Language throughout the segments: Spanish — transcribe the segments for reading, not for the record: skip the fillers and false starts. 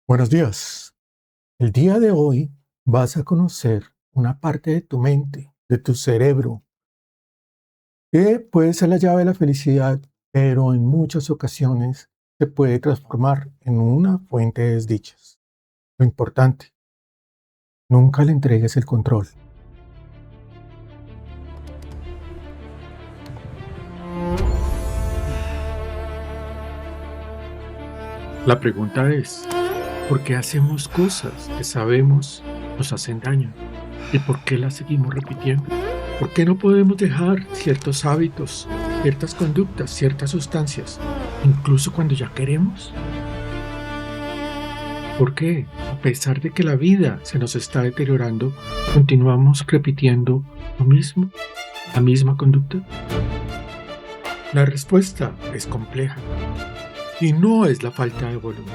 Buenos días. El día de hoy vas a conocer una parte de tu mente, de tu cerebro, que puede ser la llave de la felicidad, pero en muchas ocasiones se puede transformar en una fuente de desdichas. Lo importante, nunca le entregues el control. La pregunta es, ¿por qué hacemos cosas que sabemos nos hacen daño? ¿Y por qué las seguimos repitiendo? ¿Por qué no podemos dejar ciertos hábitos, ciertas conductas, ciertas sustancias, incluso cuando ya queremos? ¿Por qué, a pesar de que la vida se nos está deteriorando, continuamos repitiendo lo mismo, la misma conducta? La respuesta es compleja y no es la falta de voluntad,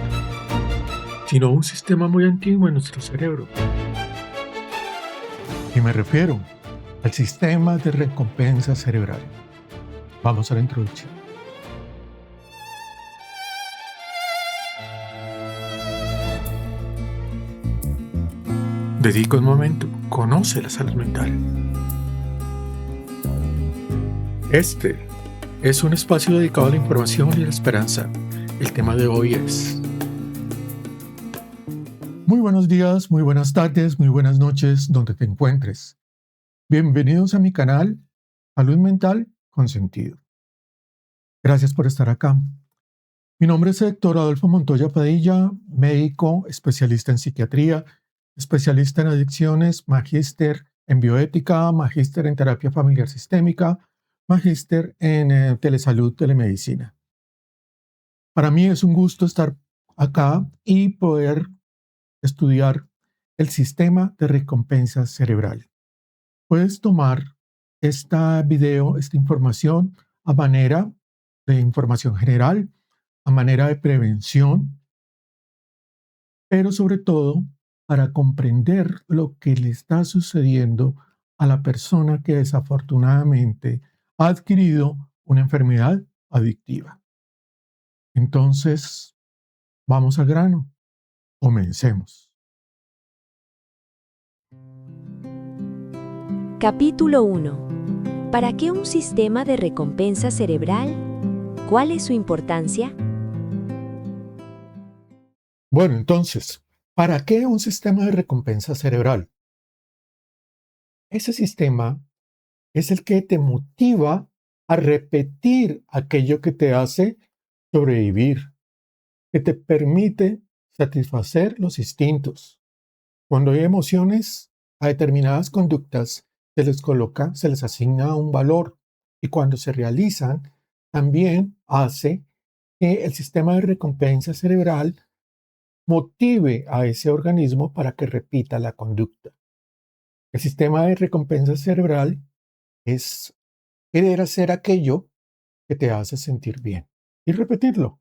sino un sistema muy antiguo en nuestro cerebro. Y me refiero al sistema de recompensa cerebral. Vamos a la introducción. Dedica un momento, conoce la salud mental. Este es un espacio dedicado a la información y la esperanza. El tema de hoy es: muy buenos días, muy buenas tardes, muy buenas noches, donde te encuentres. Bienvenidos a mi canal Salud Mental con Sentido. Gracias por estar acá. Mi nombre es Héctor Adolfo Montoya Padilla, médico, especialista en psiquiatría, especialista en adicciones, magíster en bioética, magíster en terapia familiar sistémica, magíster en telesalud, telemedicina. Para mí es un gusto estar acá y poder estudiar el sistema de recompensa cerebral. Puedes tomar esta esta información a manera de información general, a manera de prevención, pero sobre todo para comprender lo que le está sucediendo a la persona que desafortunadamente ha adquirido una enfermedad adictiva. Entonces, vamos al grano. Comencemos. Capítulo 1. ¿Para qué un sistema de recompensa cerebral? ¿Cuál es su importancia? Bueno, entonces, ¿para qué un sistema de recompensa cerebral? Ese sistema es el que te motiva a repetir aquello que te hace sobrevivir, que te permite satisfacer los instintos. Cuando hay emociones, a determinadas conductas se les asigna un valor, y cuando se realizan, también hace que el sistema de recompensa cerebral motive a ese organismo para que repita la conducta. El sistema de recompensa cerebral es querer hacer aquello que te hace sentir bien y repetirlo.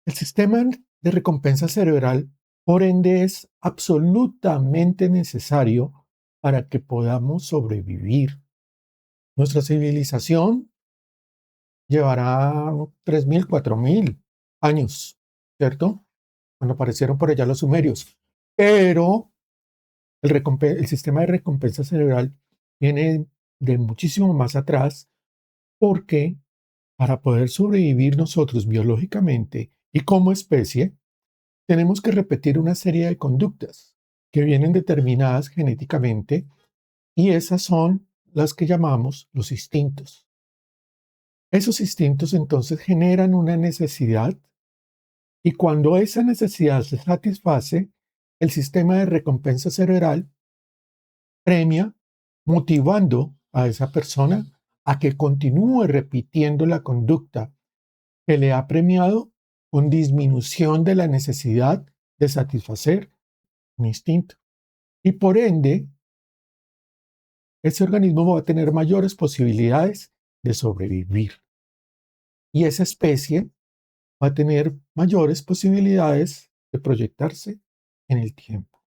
El sistema de recompensa cerebral, por ende, es absolutamente necesario para que podamos sobrevivir. Nuestra civilización llevará 3.000, 4.000 años, ¿cierto? Cuando aparecieron por allá los sumerios. Pero el sistema de recompensa cerebral viene de muchísimo más atrás, porque para poder sobrevivir nosotros biológicamente y como especie, tenemos que repetir una serie de conductas que vienen determinadas genéticamente, y esas son las que llamamos los instintos. Esos instintos entonces generan una necesidad, y cuando esa necesidad se satisface, el sistema de recompensa cerebral premia, motivando a esa persona a que continúe repitiendo la conducta que le ha premiado, con disminución de la necesidad de satisfacer un instinto. Y por ende, ese organismo va a tener mayores posibilidades de sobrevivir. Y esa especie va a tener mayores posibilidades de proyectarse en el tiempo.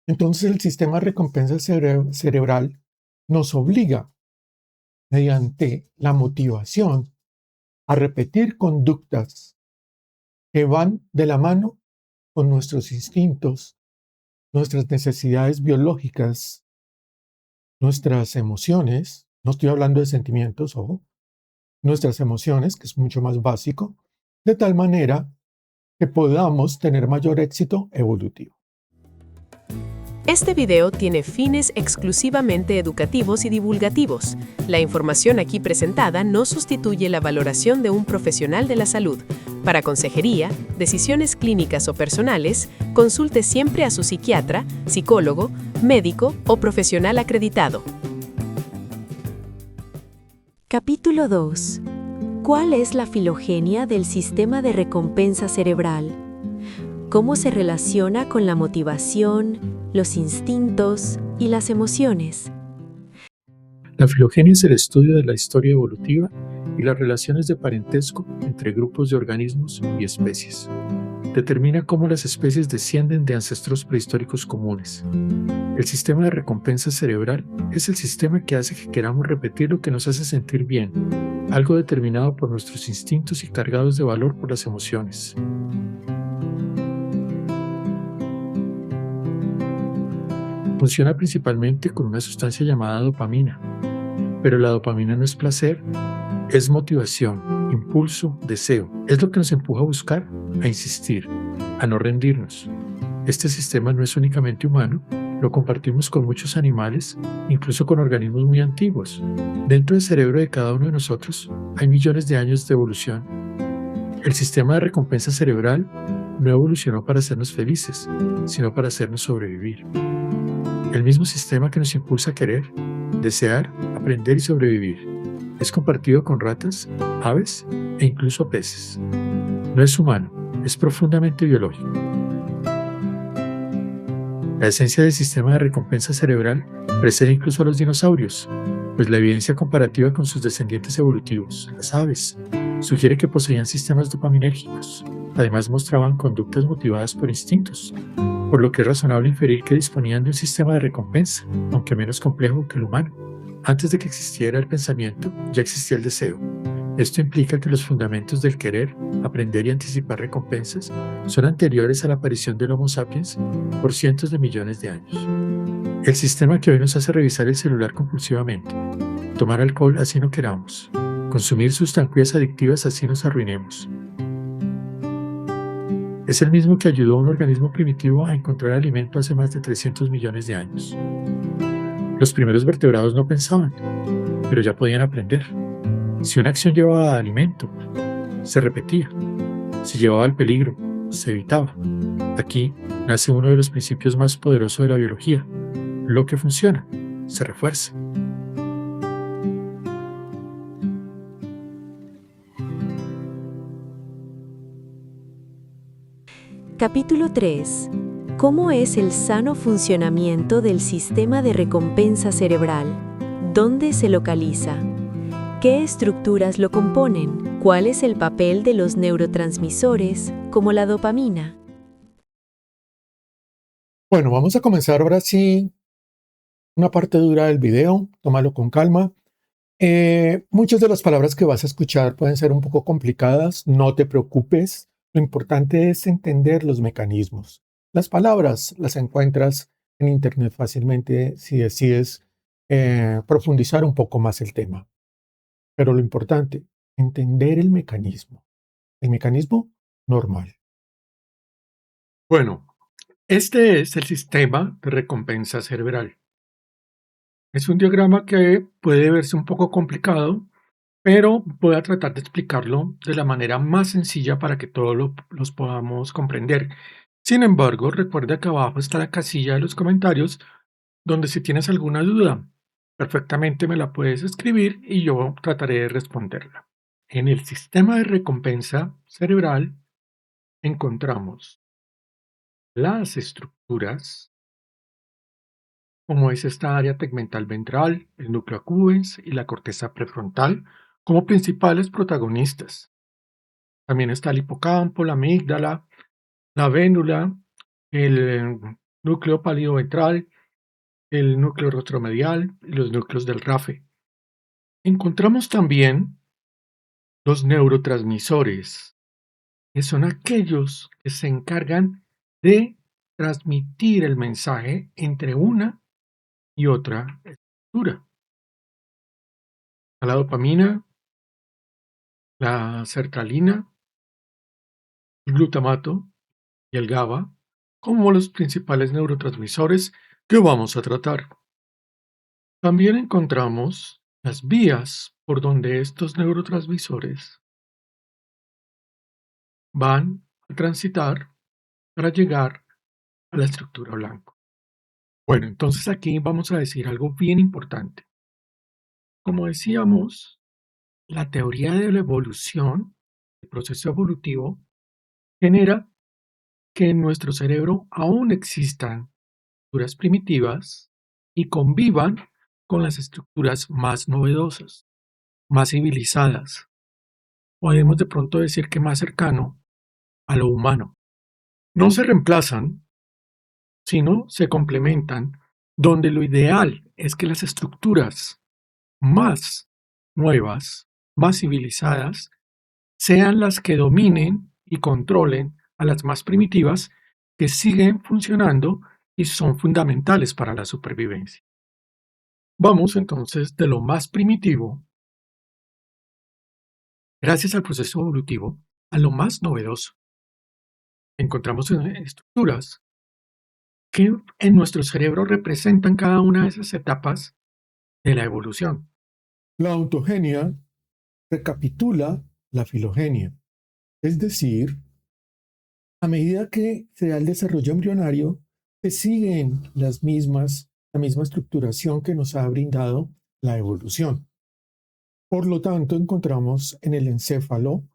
Entonces el sistema de recompensa cerebral nos obliga, mediante la motivación, a repetir conductas que van de la mano con nuestros instintos, nuestras necesidades biológicas, nuestras emociones. No estoy hablando de sentimientos, ojo, nuestras emociones, que es mucho más básico, de tal manera que podamos tener mayor éxito evolutivo. Este video tiene fines exclusivamente educativos y divulgativos. La información aquí presentada no sustituye la valoración de un profesional de la salud. Para consejería, decisiones clínicas o personales, consulte siempre a su psiquiatra, psicólogo, médico o profesional acreditado. Capítulo 2. ¿Cuál es la filogenia del sistema de recompensa cerebral? ¿Cómo se relaciona con la motivación, los instintos y las emociones? La filogenia es el estudio de la historia evolutiva y las relaciones de parentesco entre grupos de organismos y especies. Determina cómo las especies descienden de ancestros prehistóricos comunes. El sistema de recompensa cerebral es el sistema que hace que queramos repetir lo que nos hace sentir bien, algo determinado por nuestros instintos y cargados de valor por las emociones. Funciona principalmente con una sustancia llamada dopamina, pero la dopamina no es placer, es motivación, impulso, deseo. Es lo que nos empuja a buscar, a insistir, a no rendirnos. Este sistema no es únicamente humano, lo compartimos con muchos animales, incluso con organismos muy antiguos. Dentro del cerebro de cada uno de nosotros hay millones de años de evolución. El sistema de recompensa cerebral no evolucionó para hacernos felices, sino para hacernos sobrevivir. El mismo sistema que nos impulsa a querer, desear, aprender y sobrevivir es compartido con ratas, aves e incluso peces. No es humano, es profundamente biológico. La esencia del sistema de recompensa cerebral precede incluso a los dinosaurios, pues la evidencia comparativa con sus descendientes evolutivos, las aves, sugiere que poseían sistemas dopaminérgicos. Además mostraban conductas motivadas por instintos, por lo que es razonable inferir que disponían de un sistema de recompensa, aunque menos complejo que el humano. Antes de que existiera el pensamiento, ya existía el deseo. Esto implica que los fundamentos del querer, aprender y anticipar recompensas son anteriores a la aparición del Homo sapiens por cientos de millones de años. El sistema que hoy nos hace revisar el celular compulsivamente, tomar alcohol así no queramos, consumir sustancias adictivas así nos arruinemos, es el mismo que ayudó a un organismo primitivo a encontrar alimento hace más de 300 millones de años. Los primeros vertebrados no pensaban, pero ya podían aprender. Si una acción llevaba alimento, se repetía. Si llevaba al peligro, se evitaba. Aquí nace uno de los principios más poderosos de la biología. Lo que funciona, se refuerza. Capítulo 3. ¿Cómo es el sano funcionamiento del sistema de recompensa cerebral? ¿Dónde se localiza? ¿Qué estructuras lo componen? ¿Cuál es el papel de los neurotransmisores, como la dopamina? Bueno, vamos a comenzar ahora sí una parte dura del video, tómalo con calma. Muchas de las palabras que vas a escuchar pueden ser un poco complicadas, no te preocupes. Lo importante es entender los mecanismos. Las palabras las encuentras en Internet fácilmente si decides profundizar un poco más el tema. Pero lo importante, entender el mecanismo normal. Bueno, este es el sistema de recompensa cerebral. Es un diagrama que puede verse un poco complicado, pero voy a tratar de explicarlo de la manera más sencilla para que todos los podamos comprender. Sin embargo, recuerda que abajo está la casilla de los comentarios, donde si tienes alguna duda, perfectamente me la puedes escribir y yo trataré de responderla. En el sistema de recompensa cerebral encontramos las estructuras, como es esta área tegmental ventral, el núcleo accumbens y la corteza prefrontal, como principales protagonistas. También está el hipocampo, la amígdala, la vénula, el núcleo pálido ventral, el núcleo retromedial y los núcleos del RAFE. Encontramos también los neurotransmisores, que son aquellos que se encargan de transmitir el mensaje entre una y otra estructura. La dopamina, la sertralina, el glutamato y el GABA como los principales neurotransmisores que vamos a tratar. También encontramos las vías por donde estos neurotransmisores van a transitar para llegar a la estructura blanco. Bueno, entonces aquí vamos a decir algo bien importante. Como decíamos, la teoría de la evolución, el proceso evolutivo, genera que en nuestro cerebro aún existan estructuras primitivas y convivan con las estructuras más novedosas, más civilizadas. Podemos de pronto decir que más cercano a lo humano. No se reemplazan, sino se complementan, donde lo ideal es que las estructuras más nuevas, más civilizadas, sean las que dominen y controlen a las más primitivas que siguen funcionando y son fundamentales para la supervivencia. Vamos entonces de lo más primitivo, gracias al proceso evolutivo, a lo más novedoso. Encontramos estructuras que en nuestro cerebro representan cada una de esas etapas de la evolución. La ontogenia recapitula la filogenia, es decir, a medida que se da el desarrollo embrionario, se siguen la misma estructuración que nos ha brindado la evolución. Por lo tanto, encontramos en el encéfalo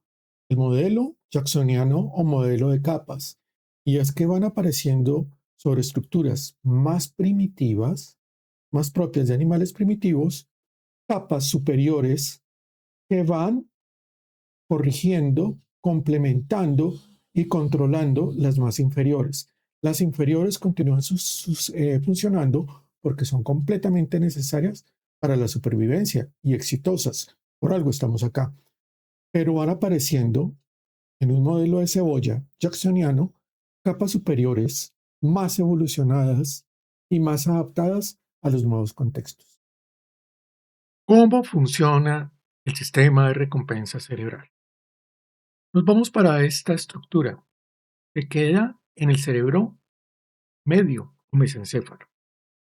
el modelo jacksoniano o modelo de capas, y es que van apareciendo sobre estructuras más primitivas, más propias de animales primitivos, capas superiores que van corrigiendo, complementando y controlando las más inferiores. Las inferiores continúan funcionando porque son completamente necesarias para la supervivencia y exitosas. Por algo estamos acá. Pero van apareciendo en un modelo de cebolla jacksoniano capas superiores más evolucionadas y más adaptadas a los nuevos contextos. ¿Cómo funciona el sistema de recompensa cerebral? Nos vamos para esta estructura que queda en el cerebro medio o mesencéfalo,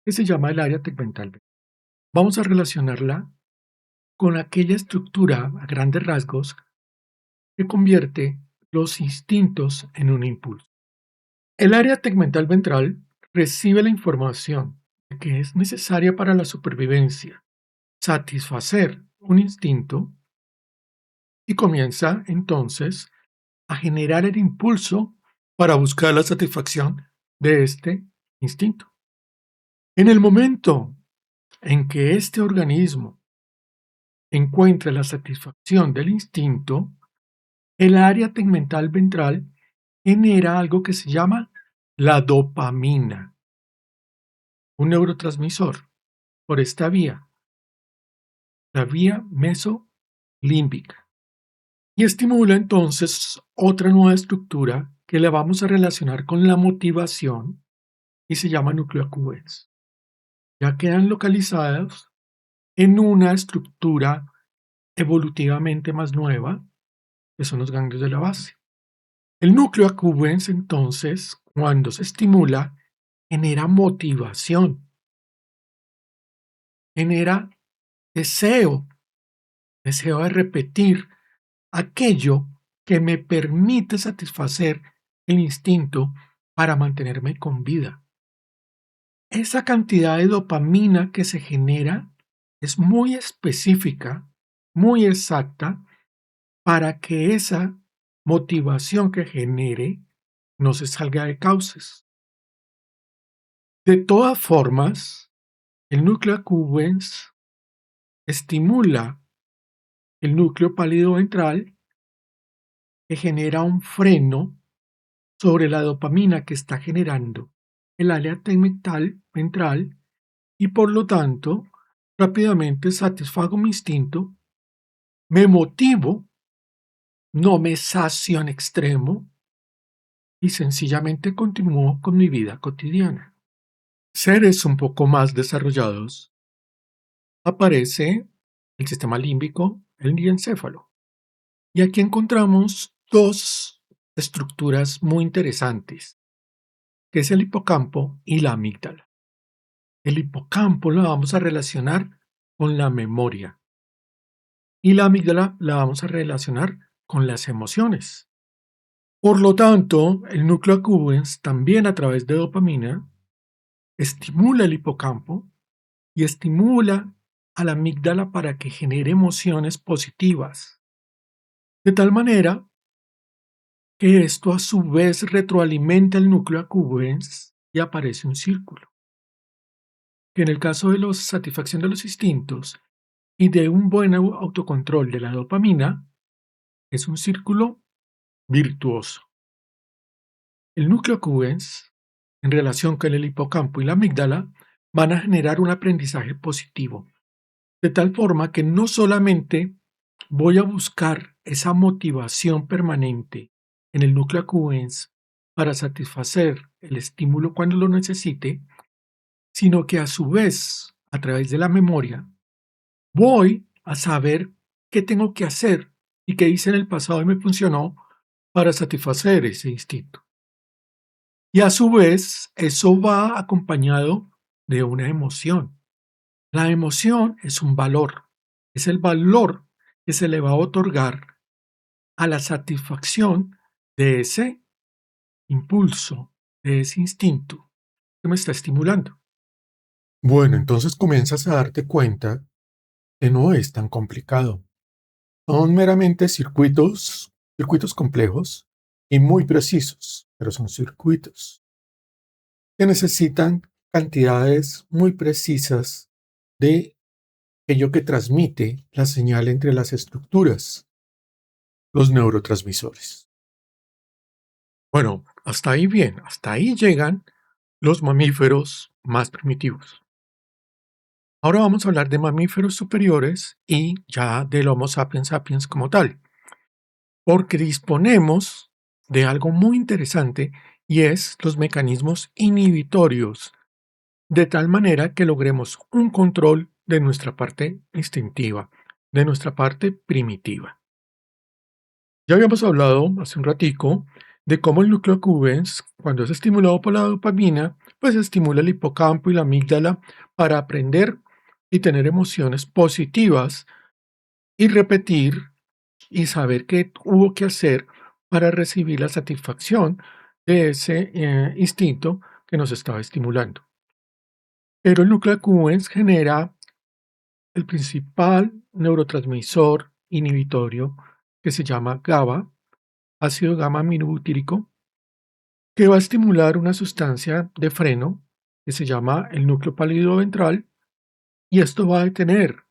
que se llama el área tegmental. Vamos a relacionarla con aquella estructura a grandes rasgos que convierte los instintos en un impulso. El área tegmental ventral recibe la información de que es necesaria para la supervivencia satisfacer un instinto y comienza entonces a generar el impulso para buscar la satisfacción de este instinto. En el momento en que este organismo encuentra la satisfacción del instinto, el área tegmental ventral genera algo que se llama la dopamina, un neurotransmisor por esta vía, la vía mesolímbica, y estimula entonces otra nueva estructura que la vamos a relacionar con la motivación y se llama núcleo accumbens. Ya quedan localizados en una estructura evolutivamente más nueva, que son los ganglios de la base. El núcleo accumbens, entonces, cuando se estimula, genera motivación, genera deseo, deseo de repetir aquello que me permite satisfacer el instinto para mantenerme con vida. Esa cantidad de dopamina que se genera es muy específica, muy exacta, para que esa motivación que genere no se salga de cauces. De todas formas, el núcleo accumbens estimula el núcleo pálido ventral que genera un freno sobre la dopamina que está generando el área tegmental ventral y por lo tanto rápidamente satisfago mi instinto, me motivo no me sacio en extremo y sencillamente continúo con mi vida cotidiana. Seres un poco más desarrollados, aparece el sistema límbico, el diencéfalo. Y aquí encontramos dos estructuras muy interesantes, que es el hipocampo y la amígdala. El hipocampo lo vamos a relacionar con la memoria y la amígdala la vamos a relacionar con las emociones. Por lo tanto, el núcleo accumbens también a través de dopamina estimula el hipocampo y estimula a la amígdala para que genere emociones positivas. De tal manera que esto a su vez retroalimenta el núcleo accumbens y aparece un círculo. Que en el caso de la satisfacción de los instintos y de un buen autocontrol de la dopamina, es un círculo virtuoso. El núcleo accumbens, en relación con el hipocampo y la amígdala, van a generar un aprendizaje positivo, de tal forma que no solamente voy a buscar esa motivación permanente en el núcleo accumbens para satisfacer el estímulo cuando lo necesite, sino que a su vez, a través de la memoria, voy a saber qué tengo que hacer y qué hice en el pasado y me funcionó para satisfacer ese instinto. Y a su vez, eso va acompañado de una emoción. La emoción es un valor, es el valor que se le va a otorgar a la satisfacción de ese impulso, de ese instinto que me está estimulando. Bueno, entonces comienzas a darte cuenta que no es tan complicado. Son meramente circuitos complejos y muy precisos, pero son circuitos que necesitan cantidades muy precisas de aquello que transmite la señal entre las estructuras, los neurotransmisores. Bueno, hasta ahí bien, hasta ahí llegan los mamíferos más primitivos. Ahora vamos a hablar de mamíferos superiores y ya del Homo sapiens sapiens como tal, porque disponemos de algo muy interesante y es los mecanismos inhibitorios, de tal manera que logremos un control de nuestra parte instintiva, de nuestra parte primitiva. Ya habíamos hablado hace un ratico de cómo el núcleo accumbens, cuando es estimulado por la dopamina, pues estimula el hipocampo y la amígdala para aprender y tener emociones positivas y repetir y saber qué hubo que hacer para recibir la satisfacción de ese instinto que nos estaba estimulando. Pero el núcleo accumbens genera el principal neurotransmisor inhibitorio que se llama GABA, ácido gamma aminobutírico, que va a estimular una sustancia de freno que se llama el núcleo pálido ventral, y esto va a detener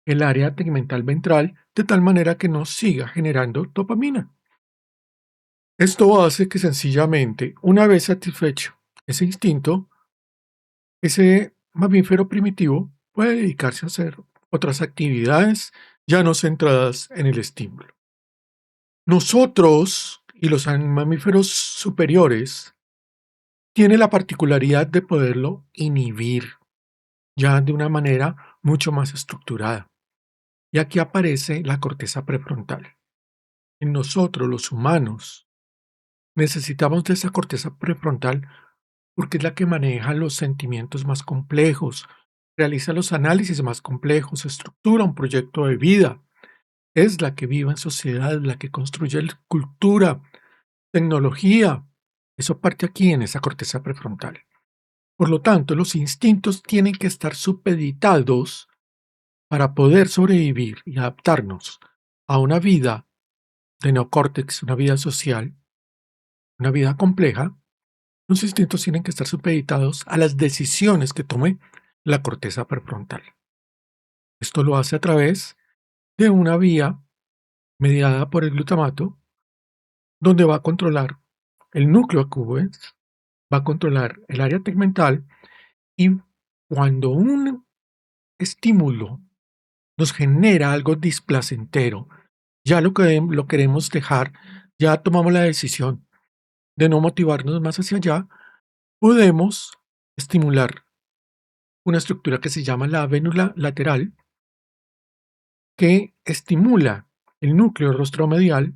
el área tegmental ventral de tal manera que no siga generando dopamina. Esto hace que sencillamente, una vez satisfecho ese instinto, ese mamífero primitivo puede dedicarse a hacer otras actividades ya no centradas en el estímulo. Nosotros y los mamíferos superiores tiene la particularidad de poderlo inhibir ya de una manera mucho más estructurada. Y aquí aparece la corteza prefrontal. En nosotros, los humanos, necesitamos de esa corteza prefrontal porque es la que maneja los sentimientos más complejos, realiza los análisis más complejos, estructura un proyecto de vida, es la que vive en sociedad, la que construye cultura, tecnología. Eso parte aquí en esa corteza prefrontal. Por lo tanto, los instintos tienen que estar supeditados para poder sobrevivir y adaptarnos a una vida de neocórtex, una vida social, una vida compleja. Los instintos tienen que estar supeditados a las decisiones que tome la corteza prefrontal. Esto lo hace a través de una vía mediada por el glutamato, donde va a controlar el núcleo accumbens, va a controlar el área tegmental, y cuando un estímulo nos genera algo displacentero, ya lo queremos dejar, ya tomamos la decisión de no motivarnos más hacia allá, podemos estimular una estructura que se llama la vénula lateral, que estimula el núcleo rostromedial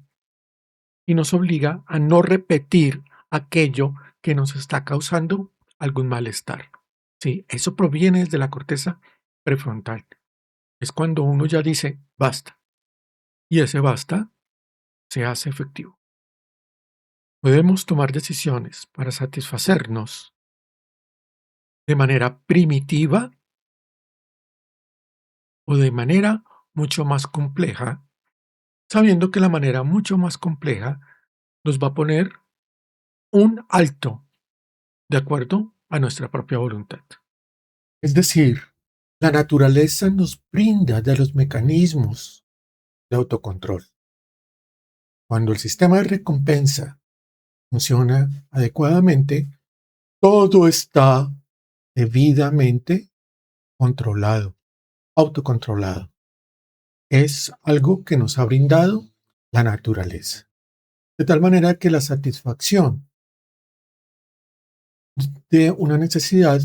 y nos obliga a no repetir aquello que nos está causando algún malestar. Sí, eso proviene de la corteza prefrontal. Es cuando uno ya dice basta, y ese basta se hace efectivo. Podemos tomar decisiones para satisfacernos de manera primitiva o de manera mucho más compleja, sabiendo que la manera mucho más compleja nos va a poner un alto de acuerdo a nuestra propia voluntad. Es decir, la naturaleza nos brinda de los mecanismos de autocontrol. Cuando el sistema de recompensa funciona adecuadamente, todo está debidamente controlado, autocontrolado. Es algo que nos ha brindado la naturaleza. De tal manera que la satisfacción de una necesidad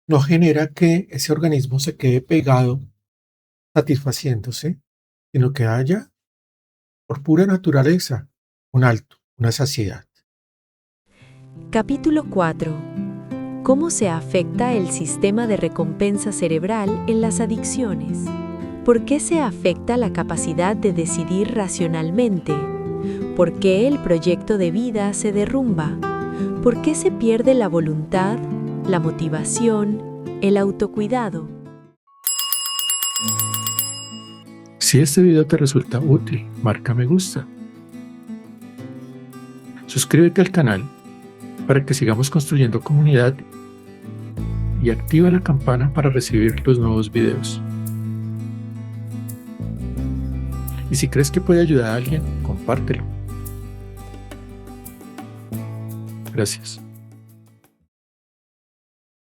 no genera que ese organismo se quede pegado satisfaciéndose, sino que haya, por pura naturaleza, un alto, una saciedad. Capítulo 4. ¿Cómo se afecta el sistema de recompensa cerebral en las adicciones? ¿Por qué se afecta la capacidad de decidir racionalmente? ¿Por qué el proyecto de vida se derrumba? ¿Por qué se pierde la voluntad, la motivación, el autocuidado? Si este video te resulta útil, marca me gusta. Suscríbete al canal para que sigamos construyendo comunidad y activa la campana para recibir los nuevos videos. Y si crees que puede ayudar a alguien, compártelo. Gracias.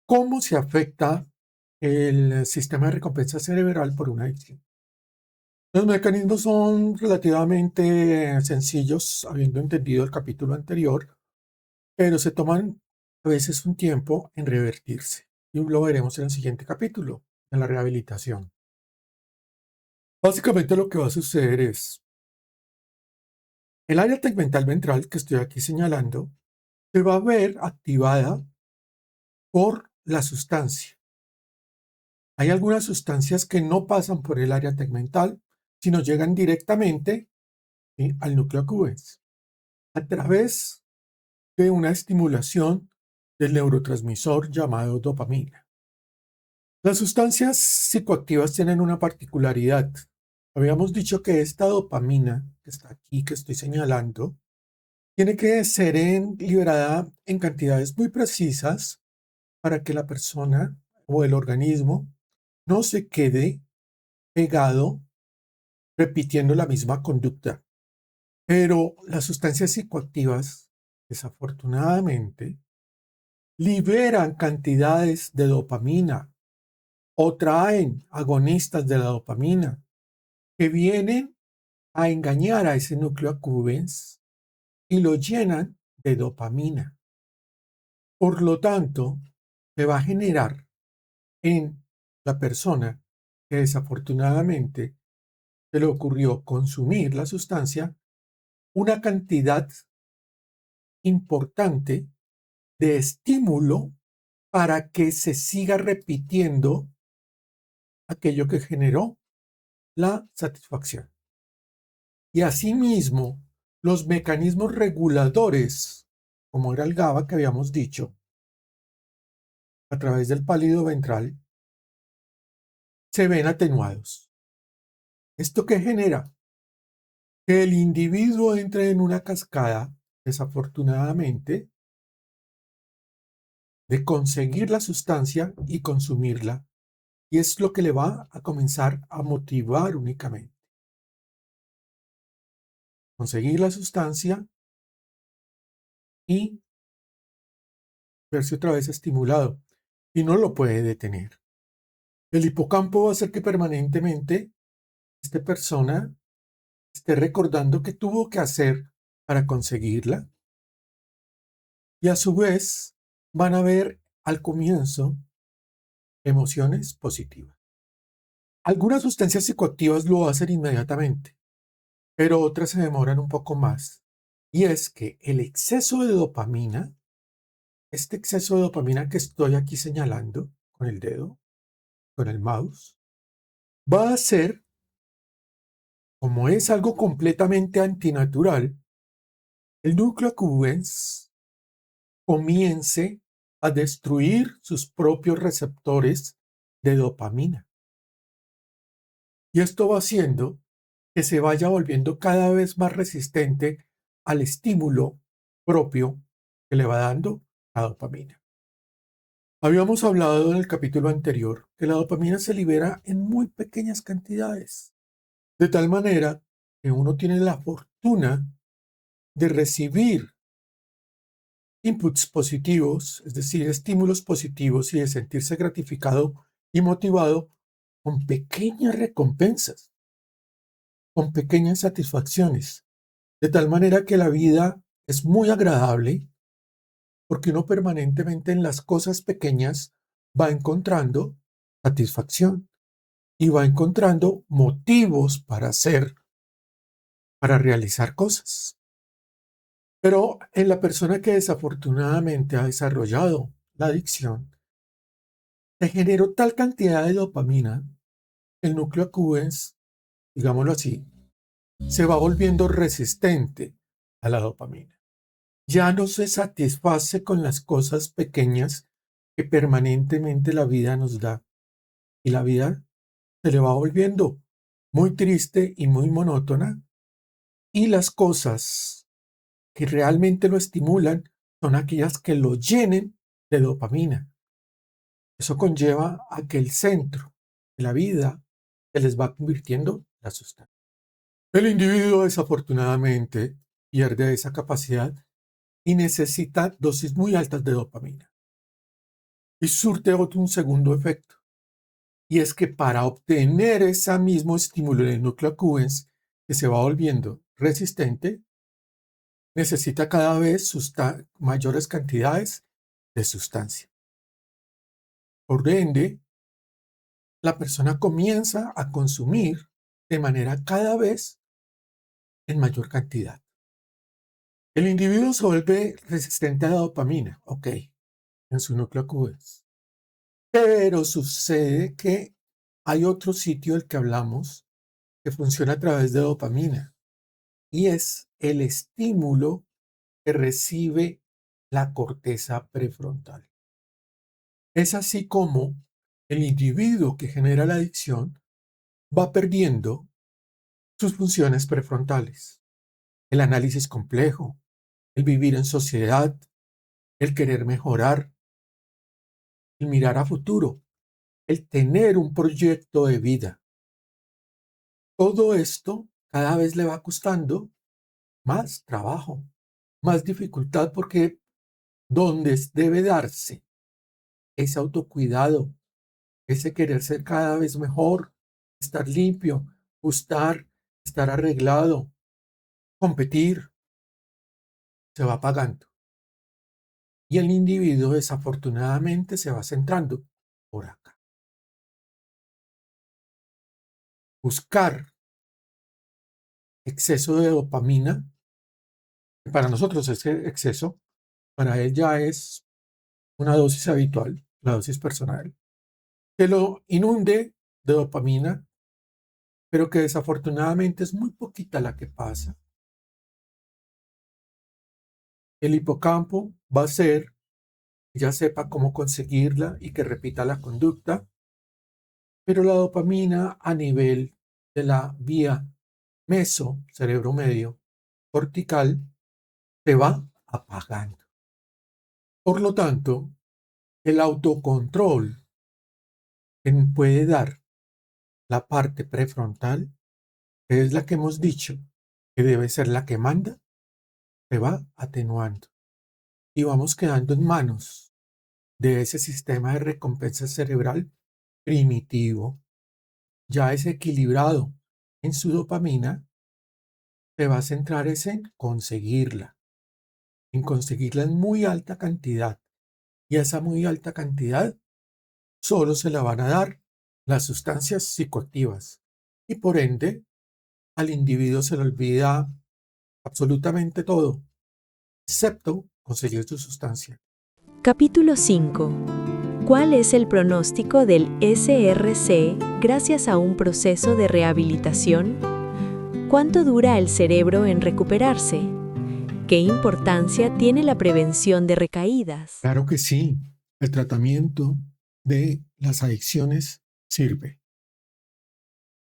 ¿Cómo se afecta el sistema de recompensa cerebral por una adicción? Los mecanismos son relativamente sencillos, habiendo entendido el capítulo anterior, pero se toman a veces un tiempo en revertirse. Y lo veremos en el siguiente capítulo, en la rehabilitación. Básicamente lo que va a suceder es, el área tegmental ventral que estoy aquí señalando se va a ver activada por la sustancia. Hay algunas sustancias que no pasan por el área tegmental, sino llegan directamente, ¿sí?, al núcleo accumbens a través de una estimulación del neurotransmisor llamado dopamina. Las sustancias psicoactivas tienen una particularidad. Habíamos dicho que esta dopamina que está aquí, que estoy señalando, tiene que ser liberada en cantidades muy precisas para que la persona o el organismo no se quede pegado repitiendo la misma conducta. Pero las sustancias psicoactivas, desafortunadamente, liberan cantidades de dopamina o traen agonistas de la dopamina que vienen a engañar a ese núcleo accumbens y lo llenan de dopamina. Por lo tanto, se va a generar en la persona que desafortunadamente se le ocurrió consumir la sustancia una cantidad importante de estímulo para que se siga repitiendo aquello que generó la satisfacción. Y asimismo, los mecanismos reguladores, como era el GABA que habíamos dicho, a través del pálido ventral, se ven atenuados. ¿Esto qué genera? Que el individuo entre en una cascada, desafortunadamente, de conseguir la sustancia y consumirla. Y es lo que le va a comenzar a motivar únicamente. Conseguir la sustancia y verse otra vez estimulado. Y no lo puede detener. El hipocampo va a hacer que permanentemente esta persona esté recordando qué tuvo que hacer para conseguirla. Y a su vez van a ver al comienzo emociones positivas. Algunas sustancias psicoactivas lo hacen inmediatamente, pero otras se demoran un poco más. Y es que el exceso de dopamina, este exceso de dopamina que estoy aquí señalando con el dedo, con el mouse, va a hacer, como es algo completamente antinatural, el núcleo accumbens comience a destruir sus propios receptores de dopamina. Y esto va haciendo que se vaya volviendo cada vez más resistente al estímulo propio que le va dando la dopamina. Habíamos hablado en el capítulo anterior que la dopamina se libera en muy pequeñas cantidades, de tal manera que uno tiene la fortuna de recibir inputs positivos, es decir, estímulos positivos y de sentirse gratificado y motivado con pequeñas recompensas, con pequeñas satisfacciones, de tal manera que la vida es muy agradable porque uno permanentemente en las cosas pequeñas va encontrando satisfacción y va encontrando motivos para hacer, para realizar cosas. Pero en la persona que desafortunadamente ha desarrollado la adicción, se generó tal cantidad de dopamina, el núcleo accumbens, digámoslo así, se va volviendo resistente a la dopamina. Ya no se satisface con las cosas pequeñas que permanentemente la vida nos da. Y la vida se le va volviendo muy triste y muy monótona. Y las cosas que realmente lo estimulan son aquellas que lo llenen de dopamina. Eso conlleva a que el centro de la vida se les va convirtiendo en la sustancia. El individuo desafortunadamente pierde esa capacidad y necesita dosis muy altas de dopamina. Y surte otro un segundo efecto, y es que para obtener ese mismo estímulo en el núcleo accumbens que se va volviendo resistente, necesita cada vez mayores cantidades de sustancia. Por ende, la persona comienza a consumir de manera cada vez en mayor cantidad. El individuo se vuelve resistente a la dopamina, ok, en su núcleo accumbens. Pero sucede que hay otro sitio del que hablamos que funciona a través de dopamina y es el estímulo que recibe la corteza prefrontal. Es así como el individuo que genera la adicción va perdiendo sus funciones prefrontales. El análisis complejo, el vivir en sociedad, el querer mejorar, el mirar a futuro, el tener un proyecto de vida. Todo esto cada vez le va costando más trabajo, más dificultad porque donde debe darse ese autocuidado, ese querer ser cada vez mejor, estar limpio, gustar, estar arreglado, competir, se va apagando. Y el individuo desafortunadamente se va centrando por acá. Buscar exceso de dopamina, que para nosotros ese exceso, para él ya es una dosis habitual, la dosis personal, que lo inunde de dopamina, pero que desafortunadamente es muy poquita la que pasa. El hipocampo va a ser que ya sepa cómo conseguirla y que repita la conducta, pero la dopamina a nivel de la vía meso, cerebro medio, cortical, se va apagando. Por lo tanto, el autocontrol que puede dar la parte prefrontal, que es la que hemos dicho que debe ser la que manda, se va atenuando y vamos quedando en manos de ese sistema de recompensa cerebral primitivo, ya es equilibrado en su dopamina te va a centrar es en conseguirla en muy alta cantidad. Y esa muy alta cantidad solo se la van a dar las sustancias psicoactivas. Y por ende, al individuo se le olvida absolutamente todo, excepto conseguir su sustancia. Capítulo 5. ¿Cuál es el pronóstico del SRC gracias a un proceso de rehabilitación? ¿Cuánto dura el cerebro en recuperarse? ¿Qué importancia tiene la prevención de recaídas? Claro que sí, el tratamiento de las adicciones sirve.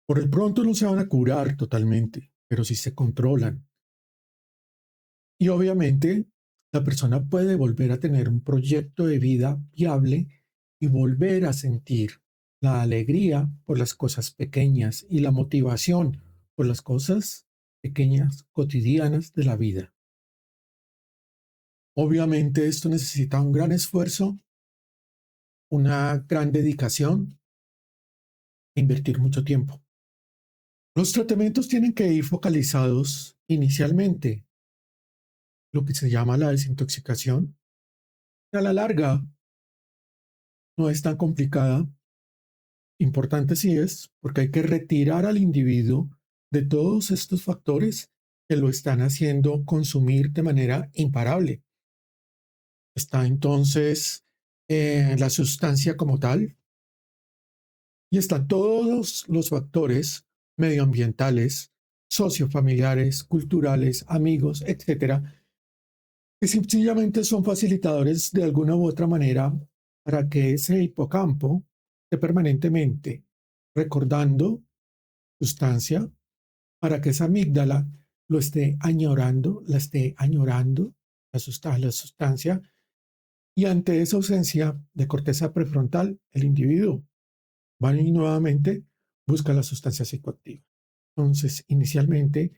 Por el pronto no se van a curar totalmente, pero sí se controlan. Y obviamente la persona puede volver a tener un proyecto de vida viable y volver a sentir la alegría por las cosas pequeñas y la motivación por las cosas pequeñas cotidianas de la vida. Obviamente esto necesita un gran esfuerzo, una gran dedicación e invertir mucho tiempo. Los tratamientos tienen que ir focalizados inicialmente, lo que se llama la desintoxicación. A la larga no es tan complicada. Importante sí es, porque hay que retirar al individuo de todos estos factores que lo están haciendo consumir de manera imparable. Está entonces la sustancia como tal y están todos los factores medioambientales, sociofamiliares, culturales, amigos, etcétera, que sencillamente son facilitadores de alguna u otra manera para que ese hipocampo esté permanentemente recordando sustancia, para que esa amígdala lo esté añorando, la esté añorando, la sustancia, y ante esa ausencia de corteza prefrontal, el individuo va y nuevamente busca la sustancia psicoactiva. Entonces, inicialmente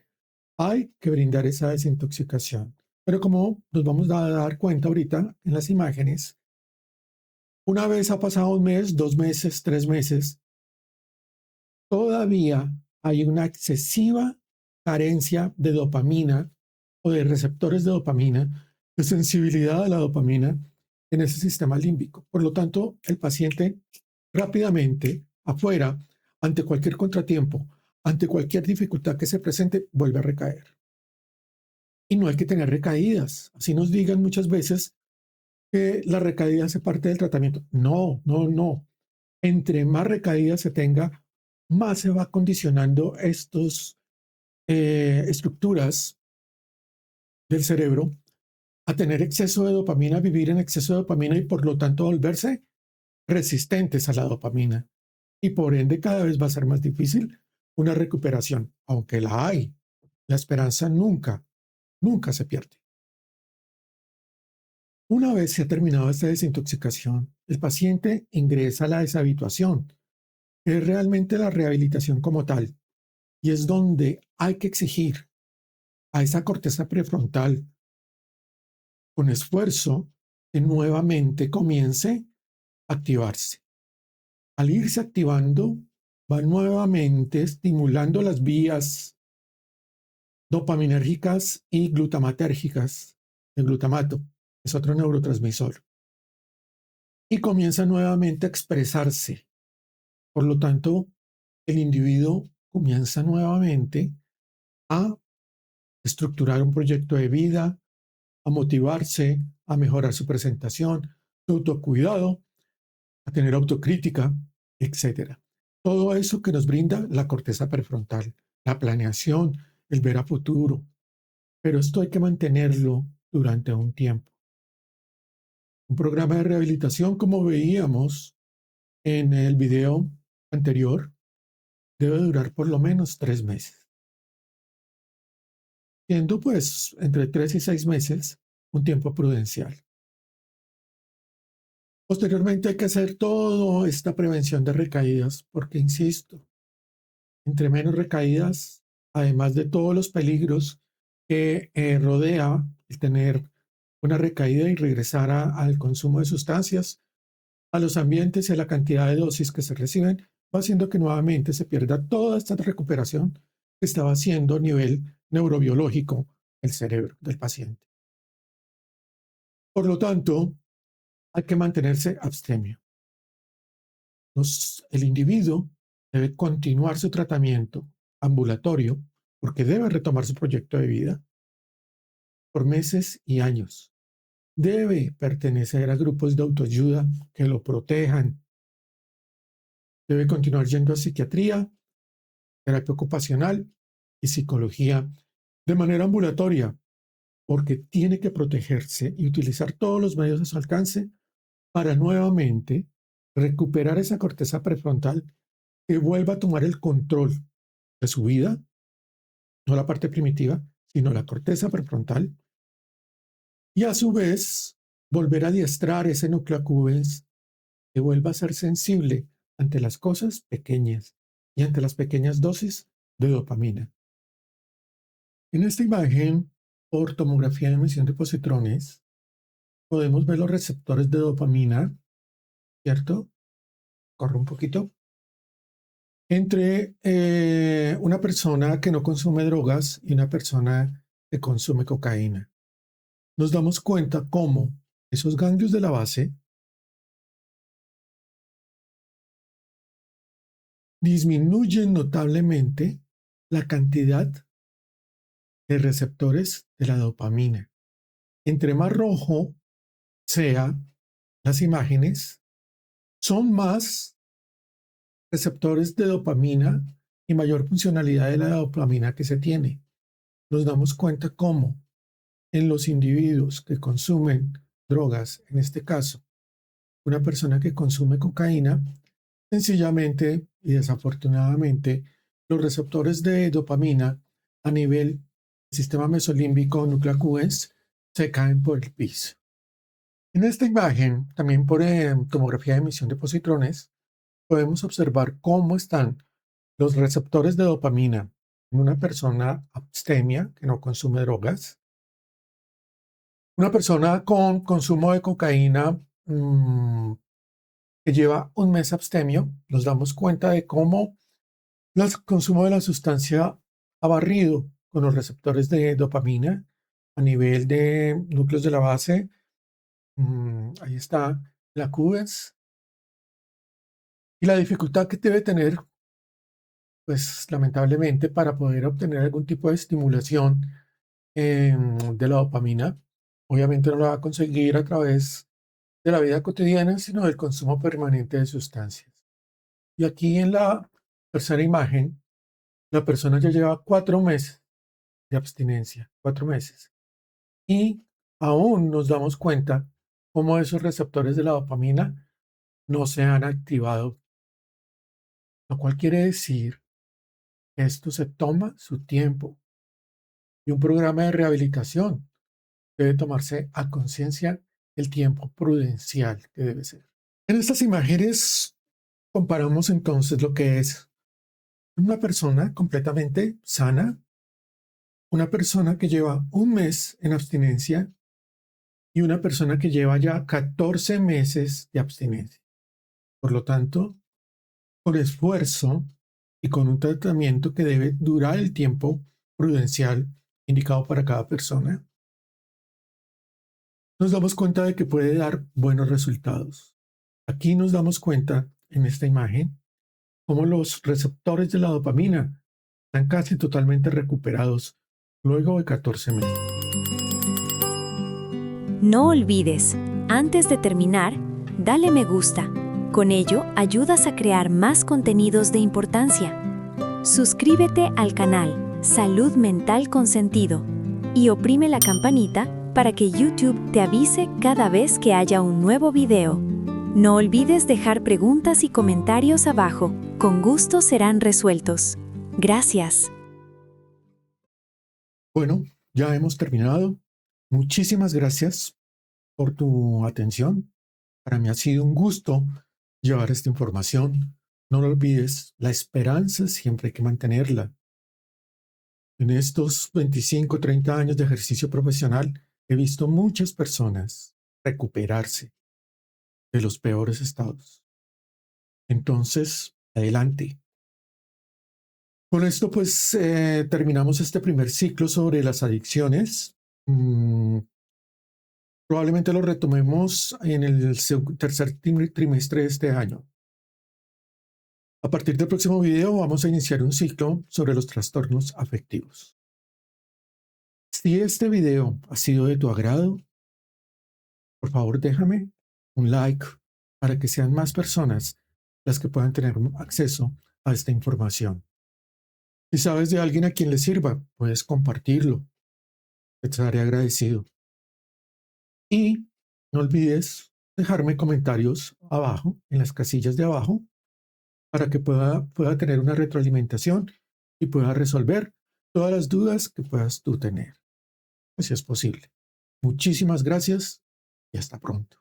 hay que brindar esa desintoxicación. Pero como nos vamos a dar cuenta ahorita en las imágenes, una vez ha pasado un mes, 2 meses, 3 meses, todavía hay una excesiva carencia de dopamina o de receptores de dopamina, de sensibilidad a la dopamina en ese sistema límbico. Por lo tanto, el paciente rápidamente, afuera, ante cualquier contratiempo, ante cualquier dificultad que se presente, vuelve a recaer. Y no hay que tener recaídas. Así nos digan muchas veces que la recaída hace parte del tratamiento. No, no, no. Entre más recaídas se tenga, más se va condicionando estas estructuras del cerebro a tener exceso de dopamina, vivir en exceso de dopamina y por lo tanto volverse resistentes a la dopamina. Y por ende cada vez va a ser más difícil una recuperación, aunque la hay. La esperanza nunca, nunca se pierde. Una vez se ha terminado esta desintoxicación, el paciente ingresa a la deshabituación, que es realmente la rehabilitación como tal, y es donde hay que exigir a esa corteza prefrontal con esfuerzo que nuevamente comience a activarse. Al irse activando, va nuevamente estimulando las vías dopaminérgicas y glutamatérgicas. El glutamato es otro neurotransmisor. Y comienza nuevamente a expresarse. Por lo tanto, el individuo comienza nuevamente a estructurar un proyecto de vida, a motivarse, a mejorar su presentación, su autocuidado, a tener autocrítica, etcétera. Todo eso que nos brinda la corteza prefrontal, la planeación, el ver a futuro. Pero esto hay que mantenerlo durante un tiempo. Un programa de rehabilitación, como veíamos en el video anterior, debe durar por lo menos 3 meses. Siendo pues entre 3 y 6 meses un tiempo prudencial. Posteriormente hay que hacer toda esta prevención de recaídas, porque insisto, entre menos recaídas, además de todos los peligros que rodea el tener una recaída y regresar al consumo de sustancias, a los ambientes y a la cantidad de dosis que se reciben, va haciendo que nuevamente se pierda toda esta recuperación que estaba haciendo a nivel neurobiológico del cerebro del paciente. Por lo tanto, hay que mantenerse abstemio. El individuo debe continuar su tratamiento ambulatorio porque debe retomar su proyecto de vida por meses y años. Debe pertenecer a grupos de autoayuda que lo protejan. Debe continuar yendo a psiquiatría, terapia ocupacional y psicología de manera ambulatoria, porque tiene que protegerse y utilizar todos los medios a su alcance para nuevamente recuperar esa corteza prefrontal que vuelva a tomar el control de su vida, no la parte primitiva, sino la corteza prefrontal, y a su vez volver a adiestrar ese núcleo accumbens que vuelva a ser sensible ante las cosas pequeñas y ante las pequeñas dosis de dopamina. En esta imagen, por tomografía de emisión de positrones, podemos ver los receptores de dopamina, ¿cierto? Corre un poquito. Entre una persona que no consume drogas y una persona que consume cocaína. Nos damos cuenta cómo esos ganglios de la base disminuyen notablemente la cantidad de receptores de la dopamina. Entre más rojo sean las imágenes, son más receptores de dopamina y mayor funcionalidad de la dopamina que se tiene. Nos damos cuenta cómo en los individuos que consumen drogas, en este caso, una persona que consume cocaína, sencillamente y desafortunadamente, los receptores de dopamina a nivel del sistema mesolímbico núcleo accumbens se caen por el piso. En esta imagen, también por tomografía de emisión de positrones, podemos observar cómo están los receptores de dopamina en una persona abstemia que no consume drogas, una persona con consumo de cocaína que lleva un mes abstemio. Nos damos cuenta de cómo el consumo de la sustancia ha barrido con los receptores de dopamina a nivel de núcleos de la base. Ahí está la accumbens. Y la dificultad que debe tener, pues lamentablemente, para poder obtener algún tipo de estimulación de la dopamina, obviamente no la va a conseguir a través de la vida cotidiana, sino del consumo permanente de sustancias. Y aquí en la tercera imagen, la persona ya lleva 4 meses de abstinencia, 4 meses. Y aún nos damos cuenta cómo esos receptores de la dopamina no se han activado, lo cual quiere decir que esto se toma su tiempo y un programa de rehabilitación debe tomarse a conciencia el tiempo prudencial que debe ser. En estas imágenes comparamos entonces lo que es una persona completamente sana, una persona que lleva un mes en abstinencia y una persona que lleva ya 14 meses de abstinencia. Por lo tanto, con esfuerzo y con un tratamiento que debe durar el tiempo prudencial indicado para cada persona, nos damos cuenta de que puede dar buenos resultados. Aquí nos damos cuenta en esta imagen cómo los receptores de la dopamina están casi totalmente recuperados luego de 14 meses. No olvides, antes de terminar, dale me gusta. Con ello, ayudas a crear más contenidos de importancia. Suscríbete al canal Salud Mental con Sentido y oprime la campanita para que YouTube te avise cada vez que haya un nuevo video. No olvides dejar preguntas y comentarios abajo, con gusto serán resueltos. Gracias. Bueno, ya hemos terminado. Muchísimas gracias por tu atención. Para mí ha sido un gusto llevar esta información. No lo olvides, la esperanza siempre hay que mantenerla. En estos 25, 30 años de ejercicio profesional, he visto muchas personas recuperarse de los peores estados. Entonces, adelante. Con esto, pues, terminamos este primer ciclo sobre las adicciones. Probablemente lo retomemos en el tercer trimestre de este año. A partir del próximo video vamos a iniciar un ciclo sobre los trastornos afectivos. Si este video ha sido de tu agrado, por favor déjame un like para que sean más personas las que puedan tener acceso a esta información. Si sabes de alguien a quien le sirva, puedes compartirlo. Te estaré agradecido. Y no olvides dejarme comentarios abajo, en las casillas de abajo, para que pueda tener una retroalimentación y pueda resolver todas las dudas que puedas tú tener, si es posible. Muchísimas gracias y hasta pronto.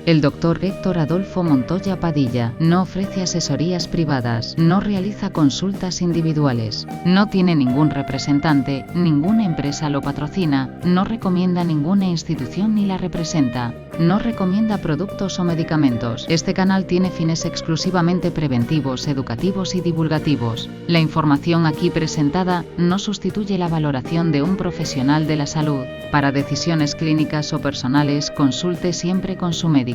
El Dr. Héctor Adolfo Montoya Padilla no ofrece asesorías privadas, no realiza consultas individuales, no tiene ningún representante, ninguna empresa lo patrocina, no recomienda ninguna institución ni la representa, no recomienda productos o medicamentos. Este canal tiene fines exclusivamente preventivos, educativos y divulgativos. La información aquí presentada no sustituye la valoración de un profesional de la salud. Para decisiones clínicas o personales, consulte siempre con su médico.